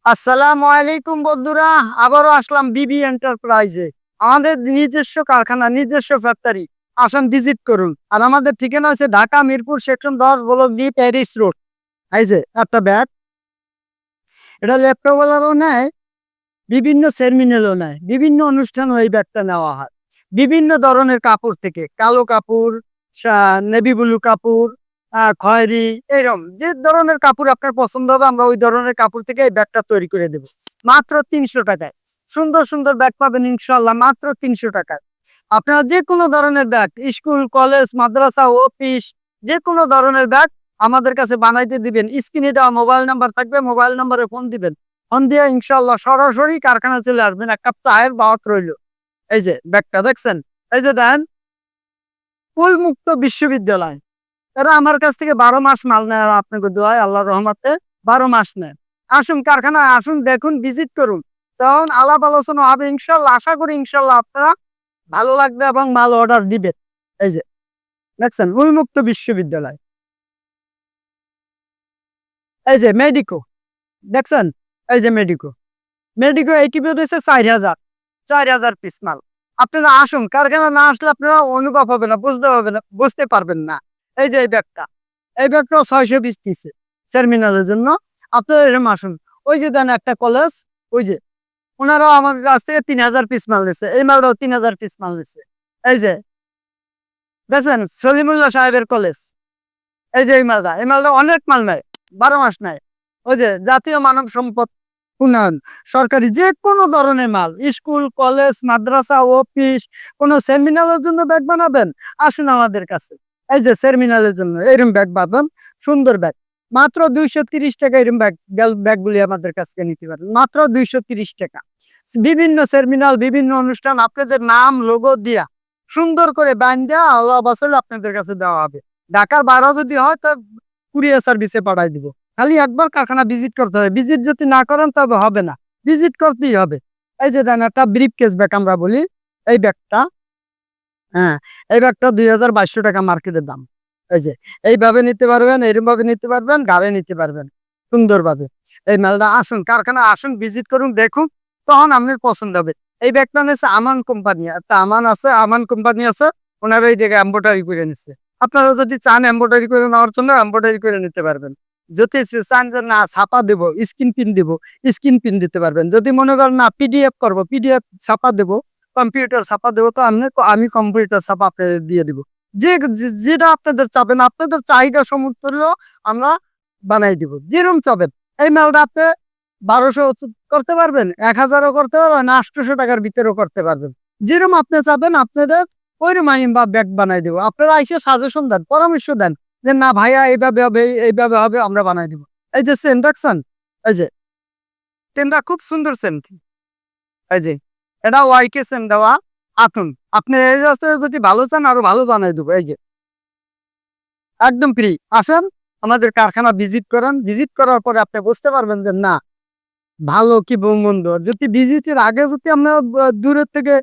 আসসালামু আলাইকুম বন্ধুরা, আবারও আসলাম বিবি এন্টারপ্রাইজে। আমাদের নিজস্ব কারখানা, নিজস্ব ফ্যাক্টরি। আসেন ভিজিট করুন। আর আমাদের ঠিকানা হচ্ছে Dhaka Mirpur section 10 block B Paris road. এই যে একটা ব্যাগ, এটা ল্যাপটপওয়ালারও নেয়, বিভিন্ন সেমিনারও নেয়, বিভিন্ন অনুষ্ঠানও এই ব্যাগটা নেওয়া হয়। বিভিন্ন ধরনের কাপড় থেকে কালো কাপড়, নেভি ব্লু কাপড়, খয়েরি, এরকম যে ধরনের কাপড় আপনার পছন্দ হবে আমরা ওই ধরনের কাপড় থেকে এই ব্যাগটা তৈরি করে দেবো মাত্র 300 টাকায়। সুন্দর সুন্দর ব্যাগ পাবেন ইনশাল্লাহ মাত্র 300 টাকায়। আপনারা যে কোনো ধরনের ব্যাগ, স্কুল, কলেজ, মাদ্রাসা, অফিস, যে কোনো ধরনের ব্যাগ আমাদের কাছে বানাইতে দিবেন। স্ক্রিনে দেওয়া মোবাইল নাম্বার থাকবে, মোবাইল নাম্বারে ফোন দিবেন। ফোন দিয়ে ইনশাল্লাহ সরাসরি কারখানা চলে আসবেন, এক কাপ চায়ের দাওয়াত রইল। এই যে ব্যাগটা দেখছেন, এই যে দেন, ফুল মুক্ত বিশ্ববিদ্যালয়। এরা আমার কাছ থেকে 12 মাস মাল নেয়, আর আপনাকে দোয়ায় আল্লাহর রহমতে 12 মাস নেয়। আসুন কারখানায় আসুন, দেখুন, ভিজিট করুন, তখন আলাপ আলোচনা হবে ইনশাল্লাহ। আশা করি ইনশাল্লাহ আপনারা ভালো লাগবে এবং মাল অর্ডার দিবেন। এই যে দেখছেন, উন্মুক্ত বিশ্ববিদ্যালয়। এই যে মেডিকো দেখছেন, এই যে মেডিকো, মেডিকো এইটি রয়েছে 4,000 পিস মাল। আপনারা আসুন, কারখানা না আসলে আপনারা অনুভব হবে না, বুঝতে পারবেন না। এই যে এই ব্যাগটা 600 পিস দিচ্ছে টার্মিনালের জন্য। আপনারা এরকম আসুন। ওই যে দেন একটা কলেজ, ওই যে ওনারাও আমার কাছ থেকে 3,000 পিস মাল নিচ্ছে, এই মালটাও 3,000 পিস মাল নিচ্ছে। এই যে দেখছেন সলিমুল্লাহ সাহেবের কলেজ, এই যে এই মালটা অনেক মাল নেয়, 12 মাস নেয়। ওই যে জাতীয় মানব সম্পদ উন্নয়ন, সরকারি যে কোনো ধরনের মাল, স্কুল, কলেজ, মাদ্রাসা, অফিস, কোনো সেমিনারের জন্য ব্যাগ বানাবেন, আসুন আমাদের কাছে। এই যে সেমিনারের জন্য এরকম ব্যাগ পাবেন, সুন্দর ব্যাগ মাত্র 230 টাকা। এরকম ব্যাগগুলি আমাদের কাছ থেকে নিতে পারেন মাত্র 230 টাকা। বিভিন্ন সেমিনার, বিভিন্ন অনুষ্ঠান আপনাদের নাম লোগো দিয়া সুন্দর করে বান্ধা আল্লাহ বাসাল আপনাদের কাছে দেওয়া হবে। ঢাকার বাইরে যদি হয় তা কুরিয়ার সার্ভিসে পাঠাই দিব। খালি একবার কারখানা ভিজিট করতে হবে। ভিজিট যদি না করেন তবে হবে না, ভিজিট করতেই হবে। এই যে দেন একটা ব্রিফ কেস ব্যাগ আমরা বলি, এই ব্যাগটা, হ্যাঁ, এই ব্যাগটা 2,200 টাকা মার্কেটের দাম। এই যে এইভাবে নিতে পারবেন, এরকম ভাবে নিতে পারবেন, গাড়ি নিতে পারবেন সুন্দরভাবে। এই মালটা আসুন কারখানা আসুন, ভিজিট করুন, দেখুন, তখন আপনার পছন্দ হবে। এই ব্যাগটা নিচ্ছে আমান কোম্পানি, একটা আমান কোম্পানি আছে, ওনারা এই জায়গায় এম্ব্রয়ডারি করে নিচ্ছে। আপনারা যদি চান এম্ব্রয়ডারি করে নেওয়ার জন্য এম্ব্রয়ডারি করে নিতে পারবেন। যদি চান যে না ছাপা দেবো, স্ক্রিন প্রিন্ট দিব, স্ক্রিন প্রিন্ট দিতে পারবেন। যদি মনে করেন না পিডিএফ করবো, পিডিএফ ছাপা দেবো, কম্পিউটার ছাপা দেবো, তো আমি কম্পিউটার ছাপা আপনাদের দিয়ে দিব। যেটা আপনাদের চাবেন, আপনাদের চাহিদা সমতুল্য আমরা বানাই দিব যেরকম চাবেন। এই মালটা আপনি 1200 করতে পারবেন, 1,000ও করতে পারবেন, 800 টাকার ভিতরেও করতে পারবেন। যেরকম আপনি চাবেন আপনাদের ওইরকম আমি বা ব্যাগ বানাই দেবো। আপনারা এসে সাজেশন দেন, পরামর্শ দেন যে না ভাইয়া এইভাবে হবে, এইভাবে হবে, আমরা বানাই দিব। এই যে সেন দেখছেন, এই যে সেনটা খুব সুন্দর সেন। এই যে এটা ওয়াইকে সেন দেওয়া। আতুন আপনি এই রাস্তায় যদি ভালো চান আরো ভালো বানাই দেবো। এই যে একদম ফ্রি। আসেন আমাদের কারখানা ভিজিট করেন, ভিজিট করার পরে আপনি বুঝতে পারবেন যে না ভালো কি মন্দ। যদি ভিজিটের আগে যদি আমরা দূরের থেকে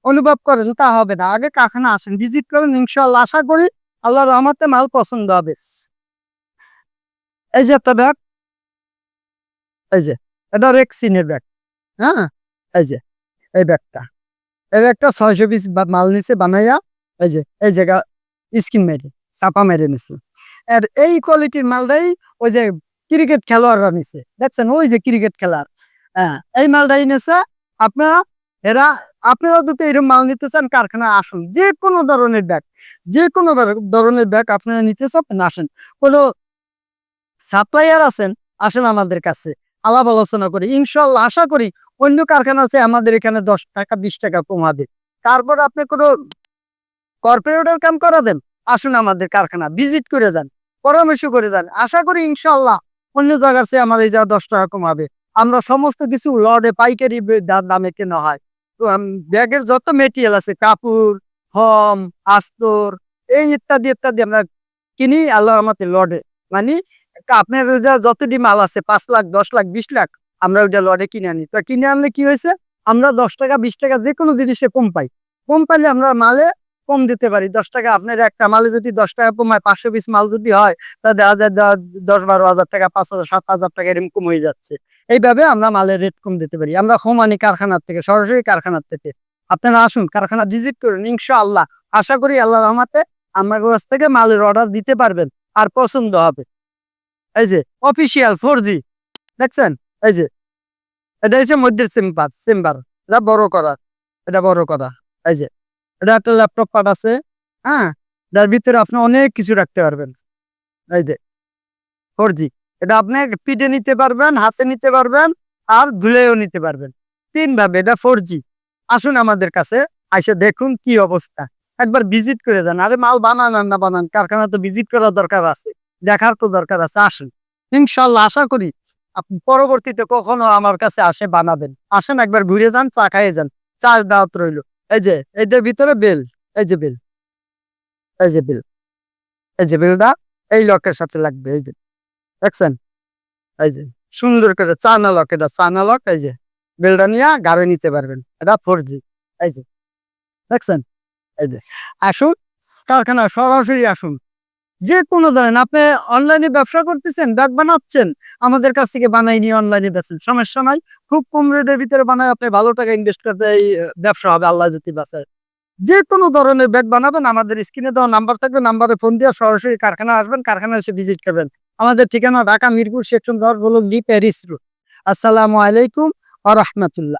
অনুভব করেন তা হবে না। আগে কারখানা আসেন, ভিজিট করেন, ইনশাল্লাহ আশা করি আল্লাহর রহমতে মাল পছন্দ হবে। এই যে একটা ব্যাগ, এই যে এটা রেক্সিনের ব্যাগ, হ্যাঁ, এই যে এই ব্যাগটা 600 পিস মাল নিচে বানাইয়া, এই যে এই জায়গা স্কিন মেরে চাপা মেরে নিছে। আর এই কোয়ালিটির মালটাই ওই যে ক্রিকেট খেলোয়াড়রা নিছে, দেখছেন ওই যে ক্রিকেট খেলার, হ্যাঁ, এই মালটাই নিছে। আপনারা এরা আপনারা যদি এরকম মাল নিতে চান কারখানা আসুন। যে কোনো ধরনের ব্যাগ, যে কোনো ধরনের ব্যাগ আপনারা নিতে চান আসেন। কোনো সাপ্লায়ার আছেন, আসেন আমাদের কাছে, আলাপ আলোচনা করি, ইনশাল্লাহ আশা করি অন্য কারখানা আছে আমাদের এখানে 10 টাকা 20 টাকা কমাবে। তারপর আপনি কোনো কর্পোরেটের কাম করাবেন, আসুন আমাদের কারখানা ভিজিট করে যান, পরামর্শ করে যান। আশা করি ইনশাল্লাহ অন্য জায়গার চেয়ে আমার এই যা 10 টাকা কমাবে। আমরা সমস্ত কিছু লর্ডে পাইকারি দামে কেনা হয়। তো ব্যাগের যত মেটেরিয়াল আছে, কাপড়, হম, আস্তর, এই ইত্যাদি ইত্যাদি আমরা কিনি আল্লাহর রহমতে লর্ডে। মানে আপনার যতটি মাল আছে 5 লাখ, 10 লাখ, 20 লাখ, আমরা ওইটা লর্ডে কিনে আনি। তো কিনে আনলে কি হয়েছে, আমরা 10 টাকা 20 টাকা যে কোনো জিনিসে কম পাই। কম পাইলে আমরা মালে কম দিতে পারি 10 টাকা। আপনার একটা মালে যদি 10 টাকা কমায় 500 পিস মাল যদি হয়, তা দেখা যায় 10-12 হাজার টাকা, 5,000 7,000 টাকা এরকম কম হয়ে যাচ্ছে। এইভাবে আমরা মালের রেট কম দিতে পারি। আমরা হোমানি কারখানার থেকে, সরাসরি কারখানার থেকে। আপনারা আসুন, কারখানা ভিজিট করুন, ইনশাআল্লাহ আশা করি আল্লাহর রহমতে আমার কাছ থেকে মালের অর্ডার দিতে পারবেন, আর পছন্দ হবে। এই যে অফিসিয়াল 4G দেখছেন? এই যে এটা হচ্ছে মধ্যের চেম্বার, এটা বড় করা, এটা বড় করা। এই যে এটা একটা ল্যাপটপ পার্ট আছে, হ্যাঁ? যার ভিতরে আপনি অনেক কিছু রাখতে পারবেন। এই যে 4G, এটা আপনি পিঠে নিতে পারবেন, হাতে নিতে পারবেন, আর ধুলেও নিতে পারবেন। ৩ ভাবে এটা 4G। আসুন আমাদের কাছে, আইসা দেখুন কি অবস্থা। একবার ভিজিট করে যান। আরে মাল বানান আর না বানান, কারখানা তো ভিজিট করার দরকার আছে, দেখার তো দরকার আছে। আসুন, ইনশাআল্লাহ আশা করি আপনি পরবর্তীতে কখনো আমার কাছে আসে বানাবেন। আসেন, একবার ঘুরে যান, চা খাইয়ে যান। চার দাওয়াত রইল। এই যে এটার ভিতরে বেল, এই যে বেল, এই যে বেল, এই যে বেলটা এই লকের সাথে লাগবে। এই যে দেখছেন? এই যে সুন্দর করে চায়না লক, এটা চায়না লক। এই যে বেলটা নিয়ে গাড়ি নিতে পারবেন। এটা 4G। এই যে দেখছেন? এই যে আসুন, কারখানা সরাসরি আসুন। যে কোনো ধরেন আপনি অনলাইনে ব্যবসা করতেছেন, ব্যাগ বানাচ্ছেন, আমাদের কাছ থেকে বানাই নিয়ে অনলাইনে বেচেন, সমস্যা নাই। খুব কম রেটের ভিতরে বানায় আপনি ভালো টাকা ইনভেস্ট করতে এই ব্যবসা হবে, আল্লাহ যদি বাঁচায়। যে কোনো ধরনের ব্যাগ বানাবেন, আমাদের স্ক্রিনে দেওয়া নাম্বার থাকবে, নাম্বারে ফোন দিয়ে সরাসরি কারখানা আসবেন, কারখানায় এসে ভিজিট করবেন। আমাদের ঠিকানা ঢাকা মিরপুর সেকশন 10 হলো ডি প্যারিস রোড। আসসালামু আলাইকুম ওয়া রাহমাতুল্লাহ।